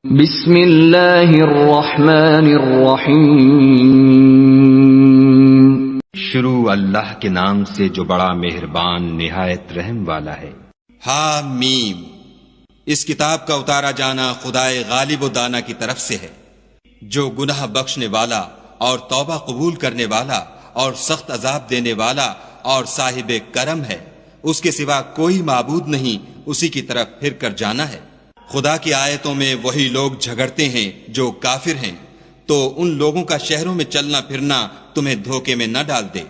بسم اللہ الرحمن الرحیم۔ شروع اللہ کے نام سے جو بڑا مہربان نہایت رحم والا ہے۔ ہا میم، اس کتاب کا اتارا جانا خدائے غالب و دانا کی طرف سے ہے، جو گناہ بخشنے والا اور توبہ قبول کرنے والا اور سخت عذاب دینے والا اور صاحب کرم ہے۔ اس کے سوا کوئی معبود نہیں، اسی کی طرف پھر کر جانا ہے۔ خدا کی آیتوں میں وہی لوگ جھگڑتے ہیں جو کافر ہیں، تو ان لوگوں کا شہروں میں چلنا پھرنا تمہیں دھوکے میں نہ ڈال دے۔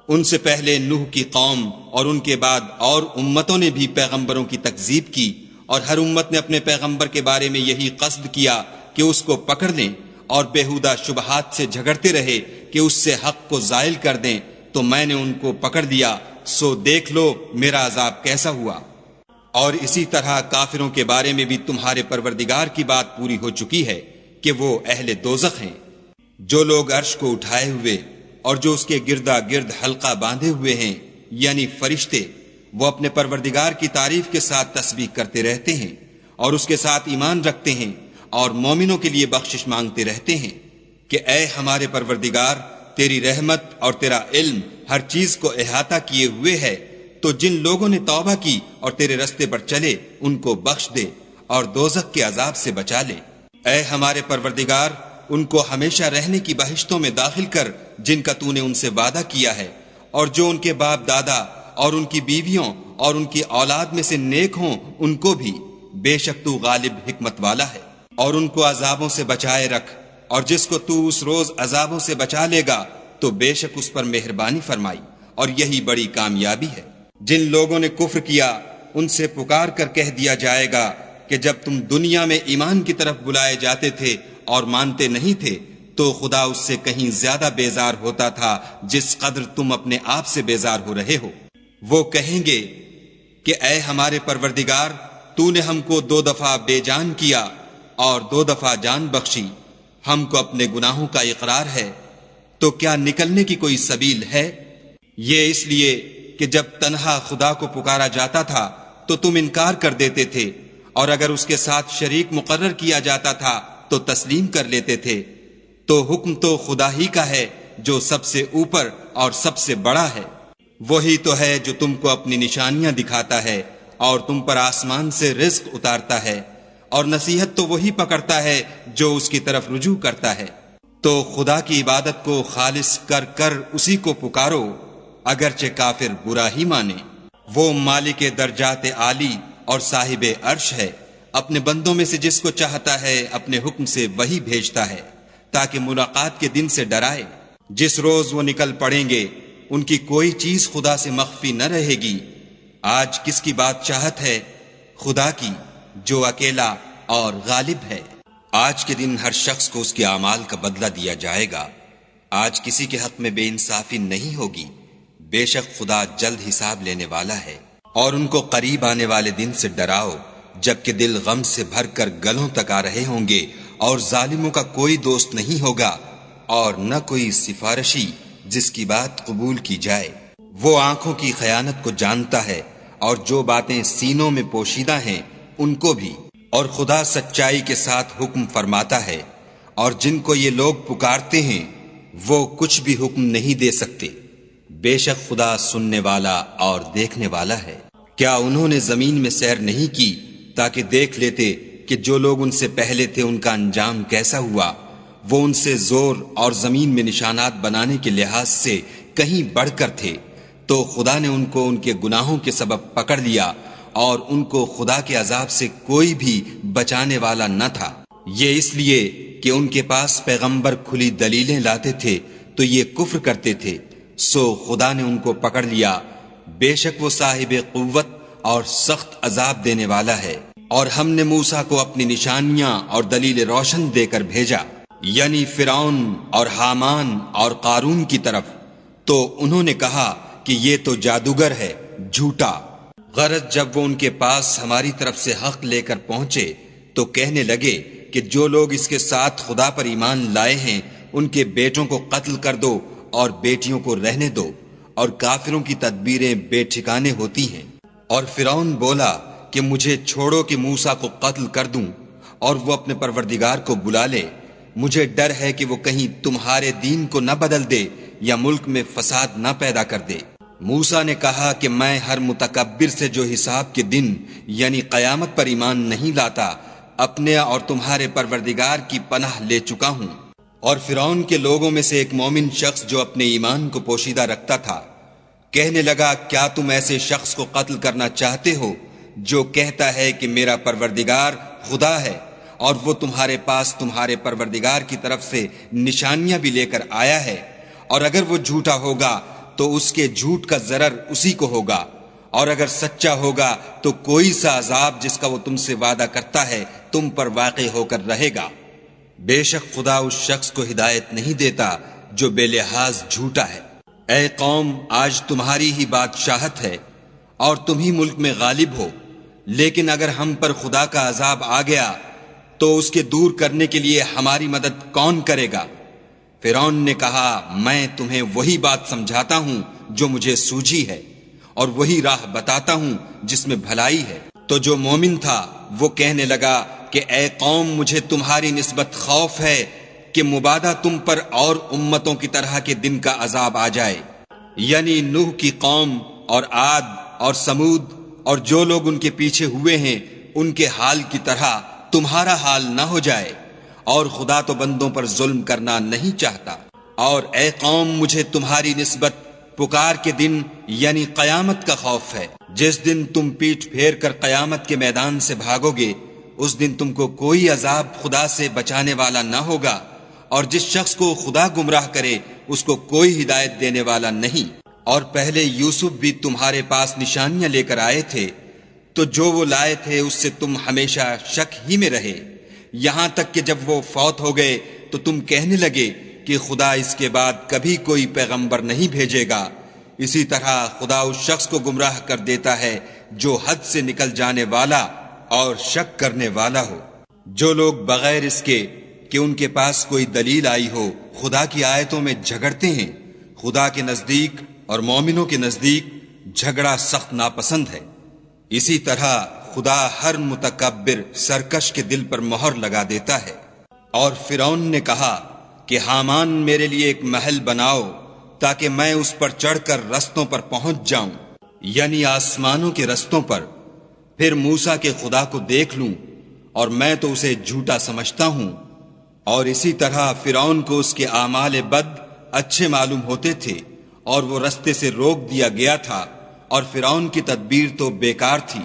ان سے پہلے نوح کی قوم اور ان کے بعد اور امتوں نے بھی پیغمبروں کی تکذیب کی، اور ہر امت نے اپنے پیغمبر کے بارے میں یہی قصد کیا کہ اس کو پکڑ لیں، اور بےہودہ شبہات سے جھگڑتے رہے کہ اس سے حق کو زائل کر دیں، تو میں نے ان کو پکڑ لیا، سو دیکھ لو میرا عذاب کیسا ہوا۔ اور اسی طرح کافروں کے بارے میں بھی تمہارے پروردگار کی بات پوری ہو چکی ہے کہ وہ اہل دوزخ ہیں۔ جو لوگ عرش کو اٹھائے ہوئے اور جو اس کے گردا گرد حلقہ باندھے ہوئے ہیں، یعنی فرشتے، وہ اپنے پروردگار کی تعریف کے ساتھ تسبیح کرتے رہتے ہیں اور اس کے ساتھ ایمان رکھتے ہیں اور مومنوں کے لیے بخشش مانگتے رہتے ہیں کہ اے ہمارے پروردگار، تیری رحمت اور تیرا علم ہر چیز کو احاطہ کیے ہوئے ہے، تو جن لوگوں نے توبہ کی اور تیرے رستے پر چلے ان کو بخش دے اور دوزخ کے عذاب سے بچا لے۔ اے ہمارے پروردگار، ان کو ہمیشہ رہنے کی بہشتوں میں داخل کر جن کا تو نے ان سے وعدہ کیا ہے، اور جو ان کے باپ دادا اور ان کی بیویوں اور ان کی اولاد میں سے نیک ہوں ان کو بھی، بے شک تو غالب حکمت والا ہے۔ اور ان کو عذابوں سے بچائے رکھ، اور جس کو تو اس روز عذابوں سے بچا لے گا تو بے شک اس پر مہربانی فرمائی، اور یہی بڑی کامیابی ہے۔ جن لوگوں نے کفر کیا ان سے پکار کر کہہ دیا جائے گا کہ جب تم دنیا میں ایمان کی طرف بلائے جاتے تھے اور مانتے نہیں تھے تو خدا اس سے کہیں زیادہ بیزار ہوتا تھا جس قدر تم اپنے آپ سے بیزار ہو رہے ہو۔ وہ کہیں گے کہ اے ہمارے پروردگار، تو نے ہم کو 2 دفعہ بے جان کیا اور 2 دفعہ جان بخشی، ہم کو اپنے گناہوں کا اقرار ہے، تو کیا نکلنے کی کوئی سبیل ہے؟ یہ اس لیے کہ جب تنہا خدا کو پکارا جاتا تھا تو تم انکار کر دیتے تھے، اور اگر اس کے ساتھ شریک مقرر کیا جاتا تھا تو تسلیم کر لیتے تھے۔ تو حکم تو خدا ہی کا ہے جو سب سے اوپر اور سب سے بڑا ہے۔ وہی تو ہے جو تم کو اپنی نشانیاں دکھاتا ہے اور تم پر آسمان سے رزق اتارتا ہے، اور نصیحت تو وہی پکڑتا ہے جو اس کی طرف رجوع کرتا ہے۔ تو خدا کی عبادت کو خالص کر کر اسی کو پکارو، اگرچہ کافر برا ہی مانے۔ وہ مالک درجات عالی اور صاحب عرش ہے، اپنے بندوں میں سے جس کو چاہتا ہے اپنے حکم سے وہی بھیجتا ہے تاکہ ملاقات کے دن سے ڈرائے۔ جس روز وہ نکل پڑیں گے ان کی کوئی چیز خدا سے مخفی نہ رہے گی۔ آج کس کی بادشاہت ہے؟ خدا کی، جو اکیلا اور غالب ہے۔ آج کے دن ہر شخص کو اس کے اعمال کا بدلہ دیا جائے گا۔ آج کسی کے حق میں بے انصافی نہیں ہوگی، بے شک خدا جلد حساب لینے والا ہے۔ اور ان کو قریب آنے والے دن سے ڈراؤ جبکہ دل غم سے بھر کر گلوں تک آ رہے ہوں گے، اور ظالموں کا کوئی دوست نہیں ہوگا اور نہ کوئی سفارشی جس کی بات قبول کی جائے۔ وہ آنکھوں کی خیانت کو جانتا ہے اور جو باتیں سینوں میں پوشیدہ ہیں ان کو بھی، اور خدا سچائی کے ساتھ حکم فرماتا ہے، اور جن کو یہ لوگ پکارتے ہیں وہ کچھ بھی حکم نہیں دے سکتے، بے شک خدا سننے والا اور دیکھنے والا ہے۔ کیا انہوں نے زمین میں سیر نہیں کی تاکہ دیکھ لیتے کہ جو لوگ ان سے پہلے تھے ان کا انجام کیسا ہوا؟ وہ ان سے زور اور زمین میں نشانات بنانے کے لحاظ سے کہیں بڑھ کر تھے، تو خدا نے ان کو ان کے گناہوں کے سبب پکڑ لیا، اور ان کو خدا کے عذاب سے کوئی بھی بچانے والا نہ تھا۔ یہ اس لیے کہ ان کے پاس پیغمبر کھلی دلیلیں لاتے تھے تو یہ کفر کرتے تھے، سو خدا نے ان کو پکڑ لیا۔ بے شک وہ صاحب قوت اور سخت عذاب دینے والا ہے۔ اور ہم نے موسیٰ کو اپنی نشانیاں اور دلیل روشن دے کر بھیجا، یعنی فرعون اور حامان اور قارون کی طرف، تو انہوں نے کہا کہ یہ تو جادوگر ہے، جھوٹا۔ غرض جب وہ ان کے پاس ہماری طرف سے حق لے کر پہنچے تو کہنے لگے کہ جو لوگ اس کے ساتھ خدا پر ایمان لائے ہیں ان کے بیٹوں کو قتل کر دو اور بیٹیوں کو رہنے دو، اور کافروں کی تدبیریں بے ٹھکانے ہوتی ہیں۔ اور فرعون بولا کہ مجھے چھوڑو کہ موسیٰ کو قتل کر دوں، اور وہ اپنے پروردگار کو بلا لے، مجھے ڈر ہے کہ وہ کہیں تمہارے دین کو نہ بدل دے یا ملک میں فساد نہ پیدا کر دے۔ موسیٰ نے کہا کہ میں ہر متکبر سے جو حساب کے دن یعنی قیامت پر ایمان نہیں لاتا، اپنے اور تمہارے پروردگار کی پناہ لے چکا ہوں۔ اور فرعون کے لوگوں میں سے ایک مومن شخص جو اپنے ایمان کو پوشیدہ رکھتا تھا کہنے لگا، کیا تم ایسے شخص کو قتل کرنا چاہتے ہو جو کہتا ہے کہ میرا پروردگار خدا ہے، اور وہ تمہارے پاس تمہارے پروردگار کی طرف سے نشانیاں بھی لے کر آیا ہے، اور اگر وہ جھوٹا ہوگا تو اس کے جھوٹ کا ضرر اسی کو ہوگا، اور اگر سچا ہوگا تو کوئی سا عذاب جس کا وہ تم سے وعدہ کرتا ہے تم پر واقع ہو کر رہے گا۔ بے شک خدا اس شخص کو ہدایت نہیں دیتا جو بے لحاظ جھوٹا ہے۔ اے قوم، آج تمہاری ہی بادشاہت ہے اور تم ہی ملک میں غالب ہو، لیکن اگر ہم پر خدا کا عذاب آ گیا تو اس کے دور کرنے کے لیے ہماری مدد کون کرے گا؟ فرعون نے کہا، میں تمہیں وہی بات سمجھاتا ہوں جو مجھے سوجھی ہے، اور وہی راہ بتاتا ہوں جس میں بھلائی ہے۔ تو جو مومن تھا وہ کہنے لگا کہ اے قوم، مجھے تمہاری نسبت خوف ہے کہ مبادا تم پر اور امتوں کی طرح کے دن کا عذاب آ جائے، یعنی نوح کی قوم اور عاد اور سمود اور جو لوگ ان کے پیچھے ہوئے ہیں ان کے حال کی طرح تمہارا حال نہ ہو جائے، اور خدا تو بندوں پر ظلم کرنا نہیں چاہتا۔ اور اے قوم، مجھے تمہاری نسبت پکار کے دن یعنی قیامت کا خوف ہے۔ جس دن تم پیٹھ پھیر کر قیامت کے میدان سے بھاگو گے، اس دن تم کو کوئی عذاب خدا سے بچانے والا نہ ہوگا، اور جس شخص کو خدا گمراہ کرے اس کو کوئی ہدایت دینے والا نہیں۔ اور پہلے یوسف بھی تمہارے پاس نشانیاں لے کر آئے تھے، تو جو وہ لائے تھے اس سے تم ہمیشہ شک ہی میں رہے، یہاں تک کہ جب وہ فوت ہو گئے تو تم کہنے لگے کہ خدا اس کے بعد کبھی کوئی پیغمبر نہیں بھیجے گا۔ اسی طرح خدا اس شخص کو گمراہ کر دیتا ہے جو حد سے نکل جانے والا اور شک کرنے والا ہو۔ جو لوگ بغیر اس کے کہ ان کے پاس کوئی دلیل آئی ہو خدا کی آیتوں میں جھگڑتے ہیں، خدا کے نزدیک اور مومنوں کے نزدیک جھگڑا سخت ناپسند ہے۔ اسی طرح خدا ہر متکبر سرکش کے دل پر مہر لگا دیتا ہے۔ اور فرعون نے کہا کہ حامان میرے لیے ایک محل بناؤ تاکہ میں اس پر چڑھ کر رستوں پر پہنچ جاؤں، یعنی آسمانوں کے رستوں پر، پھر موسیٰ کے خدا کو دیکھ لوں، اور میں تو اسے جھوٹا سمجھتا ہوں۔ اور اسی طرح فرعون کو اس کے اعمال بد اچھے معلوم ہوتے تھے، اور وہ رستے سے روک دیا گیا تھا، اور فرعون کی تدبیر تو بیکار تھی۔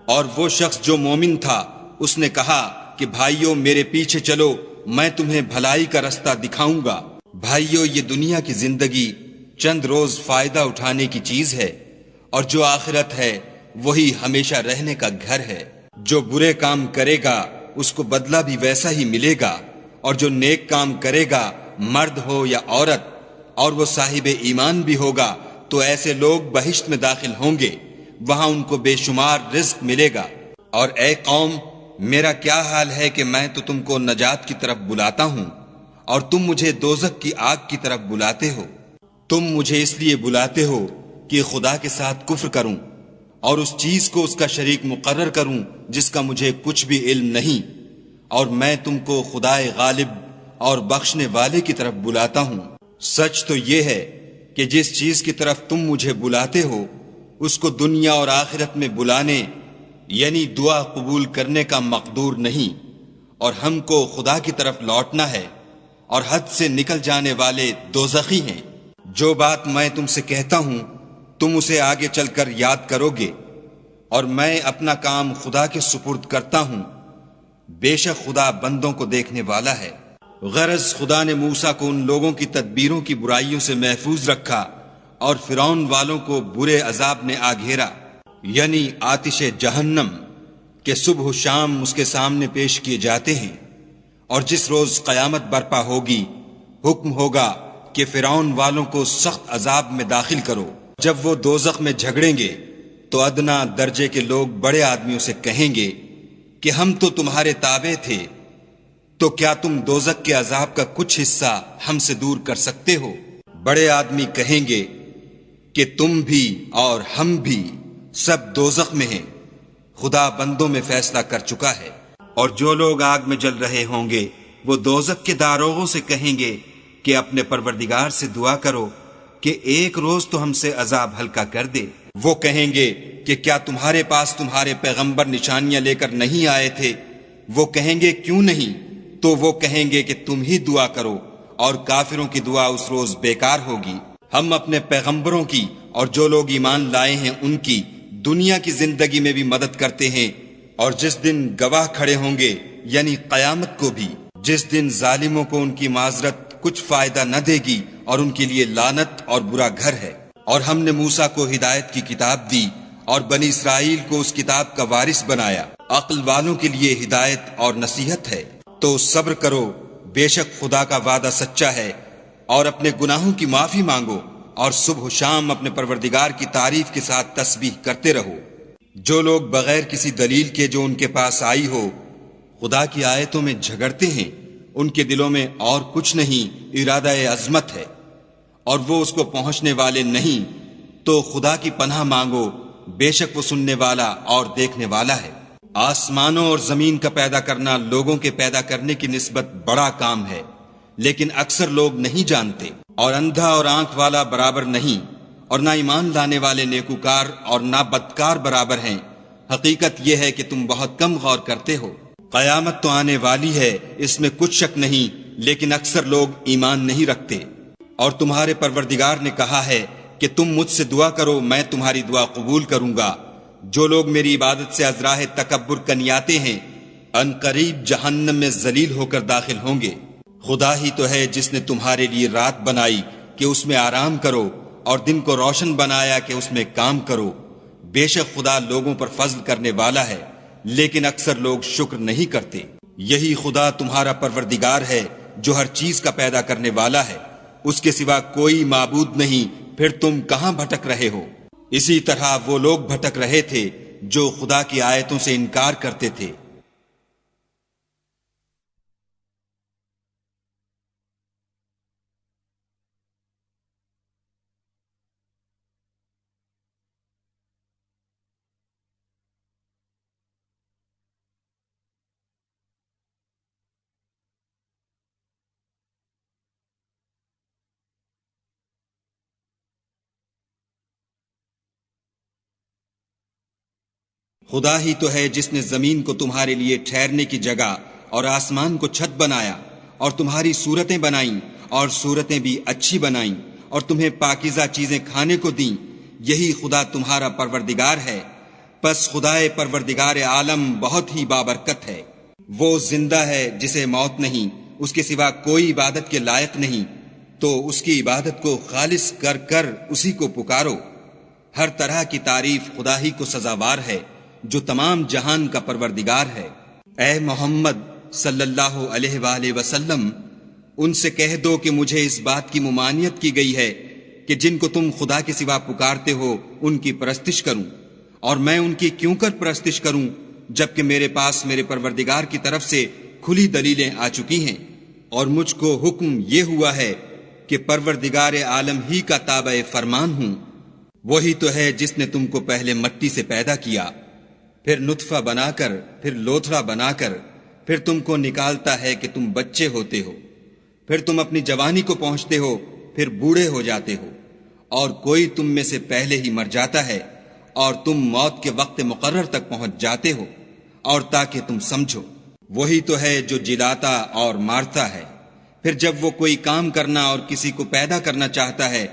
اور وہ شخص جو مومن تھا اس نے کہا کہ بھائیو میرے پیچھے چلو، میں تمہیں بھلائی کا رستہ دکھاؤں گا۔ بھائیو، یہ دنیا کی زندگی چند روز فائدہ اٹھانے کی چیز ہے، اور جو آخرت ہے وہی ہمیشہ رہنے کا گھر ہے۔ جو برے کام کرے گا اس کو بدلہ بھی ویسا ہی ملے گا، اور جو نیک کام کرے گا مرد ہو یا عورت اور وہ صاحب ایمان بھی ہوگا تو ایسے لوگ بہشت میں داخل ہوں گے، وہاں ان کو بے شمار رزق ملے گا۔ اور اے قوم، میرا کیا حال ہے کہ میں تو تم کو نجات کی طرف بلاتا ہوں اور تم مجھے دوزخ کی آگ کی طرف بلاتے ہو۔ تم مجھے اس لیے بلاتے ہو کہ خدا کے ساتھ کفر کروں اور اس چیز کو اس کا شریک مقرر کروں جس کا مجھے کچھ بھی علم نہیں، اور میں تم کو خدائے غالب اور بخشنے والے کی طرف بلاتا ہوں۔ سچ تو یہ ہے کہ جس چیز کی طرف تم مجھے بلاتے ہو اس کو دنیا اور آخرت میں بلانے یعنی دعا قبول کرنے کا مقدور نہیں، اور ہم کو خدا کی طرف لوٹنا ہے، اور حد سے نکل جانے والے دوزخی ہیں۔ جو بات میں تم سے کہتا ہوں تم اسے آگے چل کر یاد کرو گے، اور میں اپنا کام خدا کے سپرد کرتا ہوں، بے شک خدا بندوں کو دیکھنے والا ہے۔ غرض خدا نے موسیٰ کو ان لوگوں کی تدبیروں کی برائیوں سے محفوظ رکھا، اور فرعون والوں کو برے عذاب نے آ گھیرا، یعنی آتش جہنم کہ صبح و شام اس کے سامنے پیش کیے جاتے ہیں۔ اور جس روز قیامت برپا ہوگی حکم ہوگا کہ فرعون والوں کو سخت عذاب میں داخل کرو۔ جب وہ دوزخ میں جھگڑیں گے تو ادنا درجے کے لوگ بڑے آدمیوں سے کہیں گے کہ ہم تو تمہارے تابع تھے، تو کیا تم دوزخ کے عذاب کا کچھ حصہ ہم سے دور کر سکتے ہو؟ بڑے آدمی کہیں گے کہ تم بھی اور ہم بھی سب دوزخ میں ہیں، خدا بندوں میں فیصلہ کر چکا ہے۔ اور جو لوگ آگ میں جل رہے ہوں گے وہ دوزخ کے داروغوں سے کہیں گے کہ اپنے پروردگار سے دعا کرو کہ ایک روز تو ہم سے عذاب ہلکا کر دے۔ وہ کہیں گے کہ کیا تمہارے پاس تمہارے پیغمبر نشانیاں لے کر نہیں آئے تھے؟ وہ کہیں گے کیوں نہیں؟ تو وہ کہیں گے کہ تم ہی دعا کرو، اور کافروں کی دعا اس روز بیکار ہوگی۔ ہم اپنے پیغمبروں کی اور جو لوگ ایمان لائے ہیں ان کی دنیا کی زندگی میں بھی مدد کرتے ہیں، اور جس دن گواہ کھڑے ہوں گے یعنی قیامت کو بھی، جس دن ظالموں کو ان کی معذرت کچھ فائدہ نہ دے گی اور ان کے لیے لعنت اور برا گھر ہے۔ اور ہم نے موسیٰ کو ہدایت کی کتاب دی اور بنی اسرائیل کو اس کتاب کا وارث بنایا۔ عقل والوں کے لیے ہدایت اور نصیحت ہے۔ تو صبر کرو، بے شک خدا کا وعدہ سچا ہے، اور اپنے گناہوں کی معافی مانگو، اور صبح و شام اپنے پروردگار کی تعریف کے ساتھ تسبیح کرتے رہو۔ جو لوگ بغیر کسی دلیل کے جو ان کے پاس آئی ہو خدا کی آیتوں میں جھگڑتے ہیں، ان کے دلوں میں اور کچھ نہیں، ارادہ عظمت ہے، اور وہ اس کو پہنچنے والے نہیں۔ تو خدا کی پناہ مانگو، بے شک وہ سننے والا اور دیکھنے والا ہے۔ آسمانوں اور زمین کا پیدا کرنا لوگوں کے پیدا کرنے کی نسبت بڑا کام ہے، لیکن اکثر لوگ نہیں جانتے۔ اور اندھا اور آنکھ والا برابر نہیں، اور نہ ایمان لانے والے نیکوکار اور نہ بدکار برابر ہیں۔ حقیقت یہ ہے کہ تم بہت کم غور کرتے ہو۔ قیامت تو آنے والی ہے، اس میں کچھ شک نہیں، لیکن اکثر لوگ ایمان نہیں رکھتے۔ اور تمہارے پروردگار نے کہا ہے کہ تم مجھ سے دعا کرو، میں تمہاری دعا قبول کروں گا۔ جو لوگ میری عبادت سے از راہ تکبر کنیاتے ہیں ان قریب جہنم میں ذلیل ہو کر داخل ہوں گے۔ خدا ہی تو ہے جس نے تمہارے لیے رات بنائی کہ اس میں آرام کرو، اور دن کو روشن بنایا کہ اس میں کام کرو۔ بے شک خدا لوگوں پر فضل کرنے والا ہے، لیکن اکثر لوگ شکر نہیں کرتے۔ یہی خدا تمہارا پروردگار ہے جو ہر چیز کا پیدا کرنے والا ہے، اس کے سوا کوئی معبود نہیں، پھر تم کہاں بھٹک رہے ہو؟ اسی طرح وہ لوگ بھٹک رہے تھے جو خدا کی آیتوں سے انکار کرتے تھے۔ خدا ہی تو ہے جس نے زمین کو تمہارے لیے ٹھہرنے کی جگہ اور آسمان کو چھت بنایا، اور تمہاری صورتیں بنائیں، اور صورتیں بھی اچھی بنائیں، اور تمہیں پاکیزہ چیزیں کھانے کو دیں۔ یہی خدا تمہارا پروردگار ہے۔ پس خدائے پروردگار عالم بہت ہی بابرکت ہے۔ وہ زندہ ہے جسے موت نہیں، اس کے سوا کوئی عبادت کے لائق نہیں، تو اس کی عبادت کو خالص کر کر اسی کو پکارو۔ ہر طرح کی تعریف خدا ہی کو سزاوار ہے جو تمام جہان کا پروردگار ہے۔ اے محمد صلی اللہ علیہ وآلہ وسلم، ان سے کہہ دو کہ مجھے اس بات کی ممانعت کی گئی ہے کہ جن کو تم خدا کے سوا پکارتے ہو ان کی پرستش کروں، اور میں ان کی کیوں کر پرستش کروں جبکہ میرے پاس میرے پروردگار کی طرف سے کھلی دلیلیں آ چکی ہیں، اور مجھ کو حکم یہ ہوا ہے کہ پروردگار عالم ہی کا تابع فرمان ہوں۔ وہی تو ہے جس نے تم کو پہلے مٹی سے پیدا کیا، پھر نطفہ بنا کر، پھر لوتھڑا بنا کر، پھر تم کو نکالتا ہے کہ تم بچے ہوتے ہو، پھر تم اپنی جوانی کو پہنچتے ہو، پھر بوڑھے ہو جاتے ہو، اور کوئی تم میں سے پہلے ہی مر جاتا ہے، اور تم موت کے وقت مقرر تک پہنچ جاتے ہو، اور تاکہ تم سمجھو۔ وہی تو ہے جو جلاتا اور مارتا ہے، پھر جب وہ کوئی کام کرنا اور کسی کو پیدا کرنا چاہتا ہے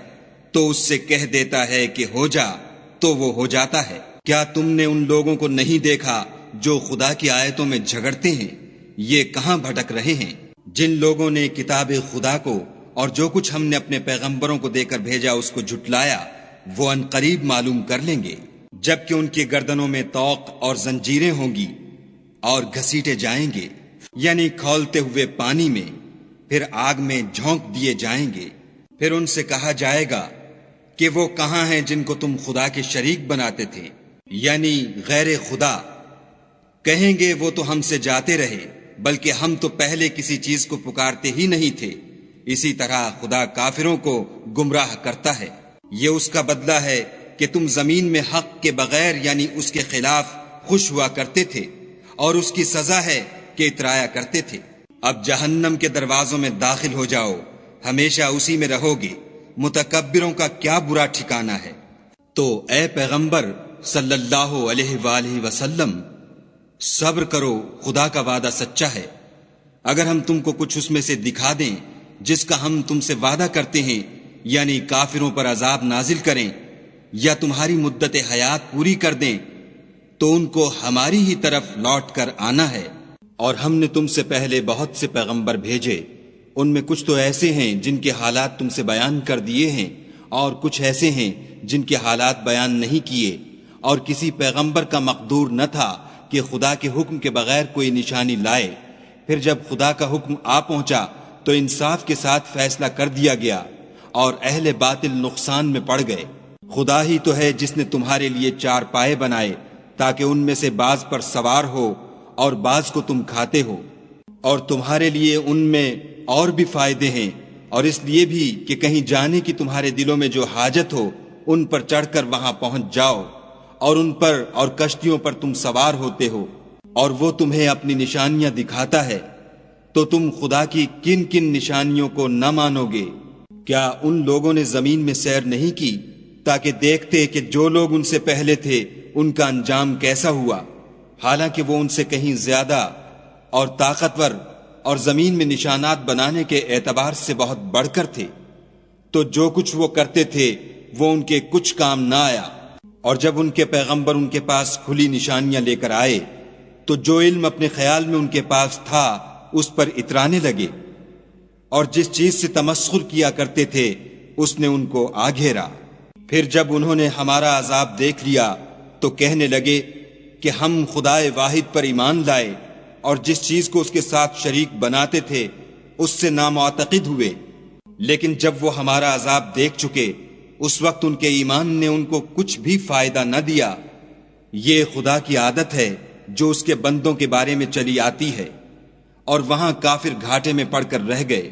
تو اس سے کہہ دیتا ہے کہ ہو جا، تو وہ ہو جاتا ہے۔ کیا تم نے ان لوگوں کو نہیں دیکھا جو خدا کی آیتوں میں جھگڑتے ہیں؟ یہ کہاں بھٹک رہے ہیں؟ جن لوگوں نے کتاب خدا کو اور جو کچھ ہم نے اپنے پیغمبروں کو دے کر بھیجا اس کو جھٹلایا، وہ ان قریب معلوم کر لیں گے، جبکہ ان کی گردنوں میں طوق اور زنجیریں ہوں گی اور گھسیٹے جائیں گے، یعنی کھولتے ہوئے پانی میں، پھر آگ میں جھونک دیے جائیں گے۔ پھر ان سے کہا جائے گا کہ وہ کہاں ہیں جن کو تم خدا کے شریک بناتے تھے، یعنی غیر خدا؟ کہیں گے وہ تو ہم سے جاتے رہے، بلکہ ہم تو پہلے کسی چیز کو پکارتے ہی نہیں تھے۔ اسی طرح خدا کافروں کو گمراہ کرتا ہے۔ یہ اس کا بدلہ ہے کہ تم زمین میں حق کے بغیر یعنی اس کے خلاف خوش ہوا کرتے تھے، اور اس کی سزا ہے کہ اترایا کرتے تھے۔ اب جہنم کے دروازوں میں داخل ہو جاؤ، ہمیشہ اسی میں رہو گے، متکبروں کا کیا برا ٹھکانہ ہے۔ تو اے پیغمبر صلی اللہ علیہ وآلہ وسلم، صبر کرو، خدا کا وعدہ سچا ہے۔ اگر ہم تم کو کچھ اس میں سے دکھا دیں جس کا ہم تم سے وعدہ کرتے ہیں، یعنی کافروں پر عذاب نازل کریں یا تمہاری مدت حیات پوری کر دیں، تو ان کو ہماری ہی طرف لوٹ کر آنا ہے۔ اور ہم نے تم سے پہلے بہت سے پیغمبر بھیجے، ان میں کچھ تو ایسے ہیں جن کے حالات تم سے بیان کر دیے ہیں، اور کچھ ایسے ہیں جن کے حالات بیان نہیں کیے، اور کسی پیغمبر کا مقدور نہ تھا کہ خدا کے حکم کے بغیر کوئی نشانی لائے۔ پھر جب خدا کا حکم آ پہنچا تو انصاف کے ساتھ فیصلہ کر دیا گیا، اور اہل باطل نقصان میں پڑ گئے۔ خدا ہی تو ہے جس نے تمہارے لیے 4 پائے بنائے تاکہ ان میں سے بعض پر سوار ہو اور بعض کو تم کھاتے ہو، اور تمہارے لیے ان میں اور بھی فائدے ہیں، اور اس لیے بھی کہ کہیں جانے کی تمہارے دلوں میں جو حاجت ہو ان پر چڑھ کر وہاں پہنچ جاؤ، اور ان پر اور کشتیوں پر تم سوار ہوتے ہو، اور وہ تمہیں اپنی نشانیاں دکھاتا ہے، تو تم خدا کی کن کن نشانیوں کو نہ مانو گے؟ کیا ان لوگوں نے زمین میں سیر نہیں کی تاکہ دیکھتے کہ جو لوگ ان سے پہلے تھے ان کا انجام کیسا ہوا، حالانکہ وہ ان سے کہیں زیادہ اور طاقتور اور زمین میں نشانات بنانے کے اعتبار سے بہت بڑھ کر تھے؟ تو جو کچھ وہ کرتے تھے وہ ان کے کچھ کام نہ آیا، اور جب ان کے پیغمبر ان کے پاس کھلی نشانیاں لے کر آئے تو جو علم اپنے خیال میں ان کے پاس تھا اس پر اترانے لگے، اور جس چیز سے تمسخر کیا کرتے تھے اس نے ان کو آ گھیرا۔ پھر جب انہوں نے ہمارا عذاب دیکھ لیا تو کہنے لگے کہ ہم خدائے واحد پر ایمان لائے، اور جس چیز کو اس کے ساتھ شریک بناتے تھے اس سے نامعتقد ہوئے۔ لیکن جب وہ ہمارا عذاب دیکھ چکے اس وقت ان کے ایمان نے ان کو کچھ بھی فائدہ نہ دیا۔ یہ خدا کی عادت ہے جو اس کے بندوں کے بارے میں چلی آتی ہے، اور وہاں کافر گھاٹے میں پڑ کر رہ گئے۔